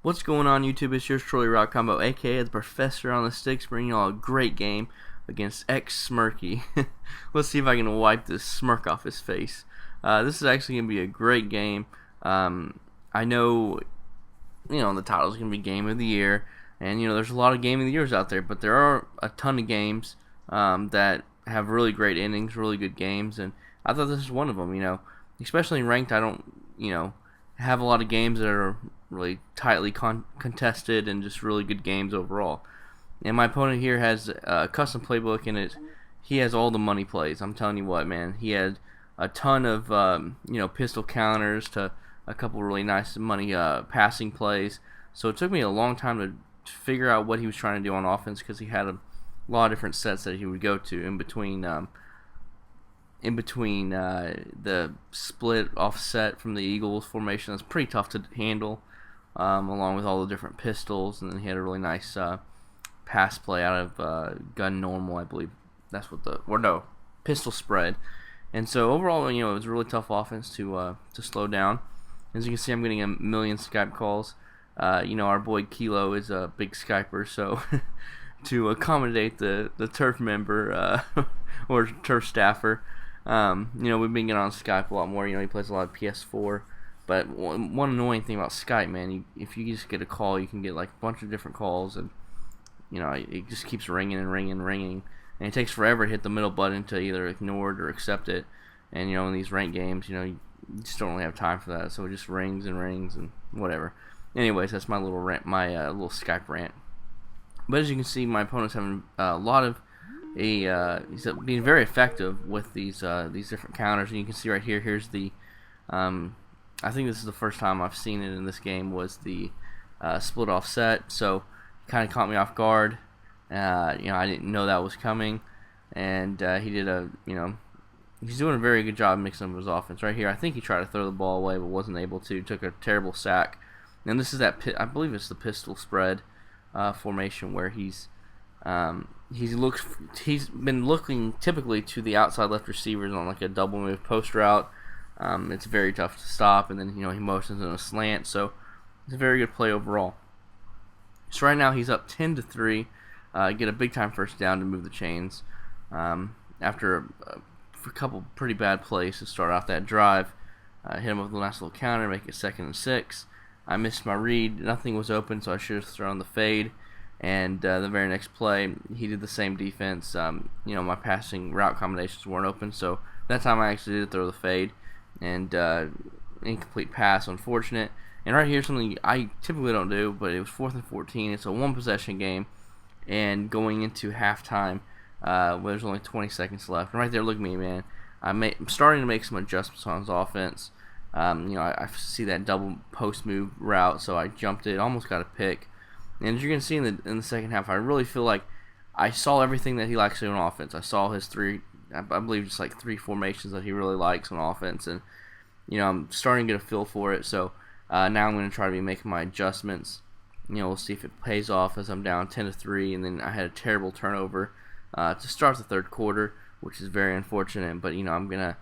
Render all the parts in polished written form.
What's going on, YouTube? It's yours truly, Rock Combo, aka the Professor on the Sticks, bringing you all a great game against X Smirky. Let's see if I can wipe this smirk off his face. This is actually going to be a great game. I know, the title is going to be Game of the Year, and there's a lot of Game of the Years out there, but there are a ton of games that have really great endings, really good games, and I thought this is one of them. Especially in ranked, I don't, have a lot of games that are really tightly contested and just really good games overall. And my opponent here has a custom playbook in it. He has all the money plays. I'm telling you what, man. He had a ton of pistol counters to a couple really nice money passing plays. So it took me a long time to figure out what he was trying to do on offense, because he had a lot of different sets that he would go to in between the split offset from the Eagles formation. That's pretty tough to handle, along with all the different pistols. And then he had a really nice pass play out of gun normal, I believe. That's what pistol spread. And so overall, it was a really tough offense to slow down. As you can see, I'm getting a million Skype calls. Our boy Kilo is a big Skyper, so to accommodate the turf member or turf staffer, we've been getting on Skype a lot more. He plays a lot of PS4. But one annoying thing about Skype, man, if you just get a call, you can get like a bunch of different calls, and it just keeps ringing and ringing and ringing, and it takes forever to hit the middle button to either ignore it or accept it. And in these ranked games, you just don't really have time for that, so it just rings and rings and whatever. Anyways, that's my little rant, my little Skype rant. But as you can see, my opponent's having a lot of he's being very effective with these different counters, and you can see right here. Here's the I think this is the first time I've seen it in this game, was the split offset. So it kind of caught me off guard. I didn't know that was coming, and he did he's doing a very good job mixing up his offense. Right here, I think he tried to throw the ball away but wasn't able to. Took a terrible sack. And this is I believe it's the pistol spread formation, where he's been looking typically to the outside left receivers on like a double move post route. It's very tough to stop, and then he motions in a slant, so it's a very good play overall. So right now he's up 10-3, get a big time first down to move the chains. After a couple pretty bad plays to start off that drive, hit him with a nice little counter, make it 2nd and 6. I missed my read, nothing was open, so I should have thrown the fade. And the very next play, he did the same defense. My passing route combinations weren't open, so that time I actually did throw the fade. And incomplete pass, unfortunate. And right here, something I typically don't do, but it was 4th and 14. It's a one-possession game, and going into halftime, where there's only 20 seconds left. And right there, look at me, man. I'm starting to make some adjustments on his offense. I see that double post move route, so I jumped it, almost got a pick. And as you're going to see in the second half, I really feel like I saw everything that he likes to do on offense. I saw his I believe just like 3 formations that he really likes on offense. And, I'm starting to get a feel for it. So now I'm going to try to be making my adjustments. We'll see if it pays off as I'm down 10-3. And then I had a terrible turnover to start the third quarter, which is very unfortunate. But, I'm going to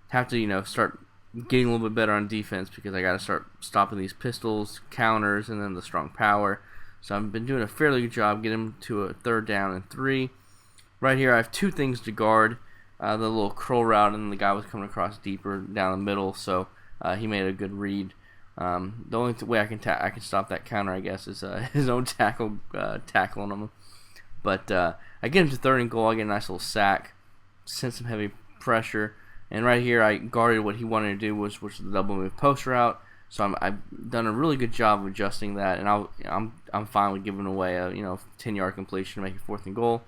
have to, start getting a little bit better on defense, because I got to start stopping these pistols, counters, and then the strong power. So I've been doing a fairly good job getting him to a 3rd down and 3. Right here, I have 2 things to guard. The little curl route, and the guy was coming across deeper down the middle, so he made a good read. The only way I can stop that counter, I guess, is his own tackling him. But I get him to 3rd and goal. I get a nice little sack, send some heavy pressure, and right here I guarded what he wanted to do, which was the double move post route. So I've done a really good job of adjusting that, and I'm fine with giving away a 10-yard completion to make it 4th and goal.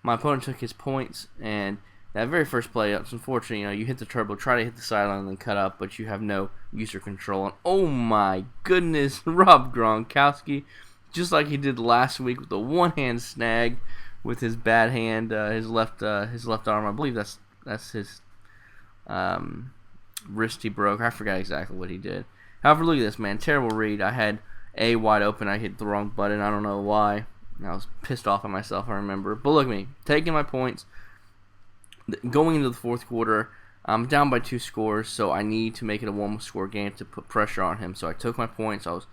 My opponent took his points, and that very first play, it's unfortunate. You hit the turbo, try to hit the sideline, and then cut up, but you have no user control. And oh my goodness, Rob Gronkowski, just like he did last week with the one-hand snag with his bad hand, his left arm. I believe that's his wrist he broke. I forgot exactly what he did. However, look at this, man. Terrible read. I had A wide open. I hit the wrong button. I don't know why. I was pissed off at myself, I remember. But look at me. Taking my points. Going into the 4th quarter, I'm down by 2 scores, so I need to make it a 1-score game to put pressure on him. So I took my points. I was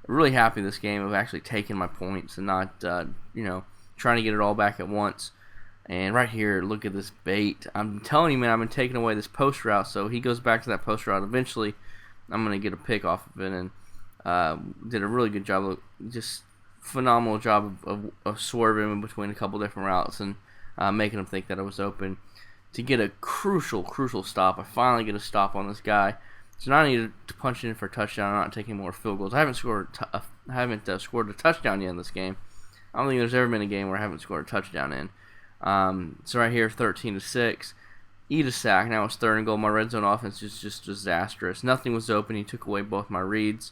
really happy this game of actually taking my points and not trying to get it all back at once. And right here, look at this bait. I'm telling you, man, I've been taking away this post route, so he goes back to that post route. Eventually, I'm going to get a pick off of it, and did a really good job, just phenomenal job of swerving in between a couple different routes and making him think that I was open to get a crucial stop. I finally get a stop on this guy. So now I need to punch in for a touchdown. I'm not taking more field goals. I haven't scored a touchdown yet in this game. I don't think there's ever been a game where I haven't scored a touchdown in. So right here, 13-6. Eat a sack. Now it's 3rd and goal. My red zone offense is just disastrous. Nothing was open. He took away both my reads.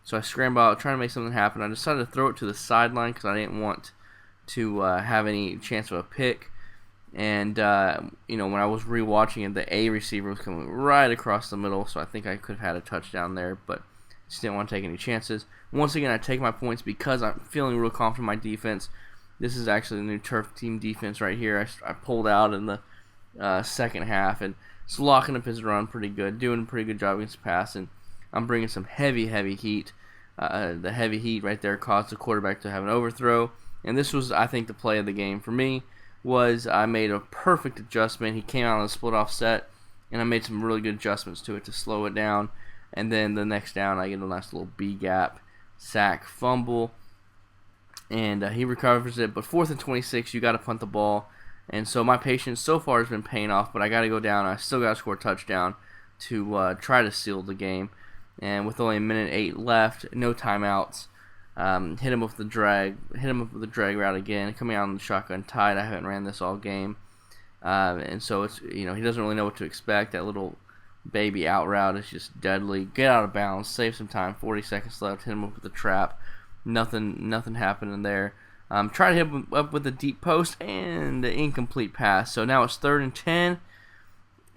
So I scramble out, trying to make something happen. I decided to throw it to the sideline because I didn't want to have any chance of a pick. And, when I was rewatching it, the A receiver was coming right across the middle, so I think I could have had a touchdown there, but just didn't want to take any chances. Once again, I take my points because I'm feeling real confident in my defense. This is actually the new turf team defense right here. I pulled out in the second half, and it's locking up his run pretty good, doing a pretty good job against the pass, and I'm bringing some heavy heat. The heavy heat right there caused the quarterback to have an overthrow, and this was, I think, the play of the game for me. I made a perfect adjustment. He came out on a split offset, and I made some really good adjustments to it to slow it down. And then the next down, I get a nice little B gap, sack, fumble, and he recovers it. But 4th and 26, you got to punt the ball. And so my patience so far has been paying off, but I got to go down. I still got to score a touchdown to try to seal the game. And with only 1:08 left, no timeouts. Hit him with the drag route again, coming out on the shotgun tight. I haven't ran this all game, and so it's he doesn't really know what to expect. That little baby out route is just deadly. Get out of bounds, save some time. 40 seconds left. Hit him up with the trap. Nothing happening there. Try to hit him up with a deep post and the incomplete pass. So now it's 3rd and 10.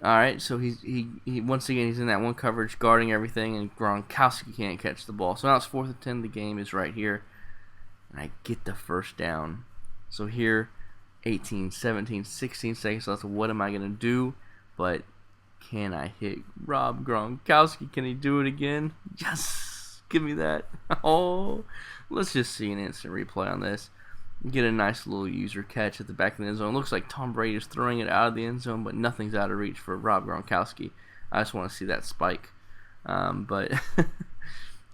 All right, so he once again he's in that one coverage, guarding everything, and Gronkowski can't catch the ball. So now it's 4th and 10. The game is right here, and I get the first down. So here, 18, 17, 16 seconds left. What am I gonna do? But can I hit Rob Gronkowski? Can he do it again? Yes, give me that. Oh, let's just see an instant replay on this. Get a nice little user catch at the back of the end zone. Looks like Tom Brady is throwing it out of the end zone, but nothing's out of reach for Rob Gronkowski. I just want to see that spike. But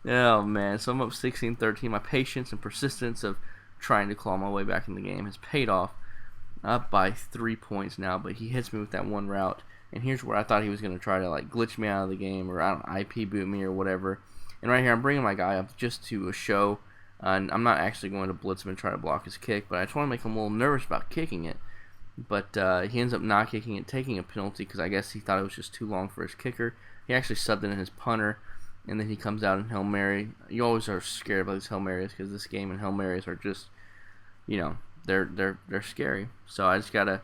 oh man, so I'm up 16-13. My patience and persistence of trying to claw my way back in the game has paid off. Up by 3 points now, but he hits me with that one route. And here's where I thought he was going to try to glitch me out of the game, or IP boot me or whatever. And right here, I'm bringing my guy up just to show. And I'm not actually going to blitz him and try to block his kick, but I just want to make him a little nervous about kicking it. But he ends up not kicking it, taking a penalty because I guess he thought it was just too long for his kicker. He actually subbed in his punter, and then he comes out in Hail Mary. You always are scared about these Hail Marys because this game and Hail Marys are just, they're scary. So I just gotta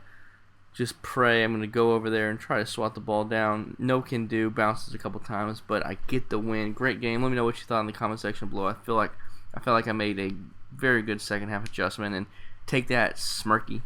pray. I'm gonna go over there and try to swat the ball down. No can do, bounces a couple times, but I get the win. Great game. Let me know what you thought in the comment section below. I felt like I made a very good second half adjustment, and take that, Smirky.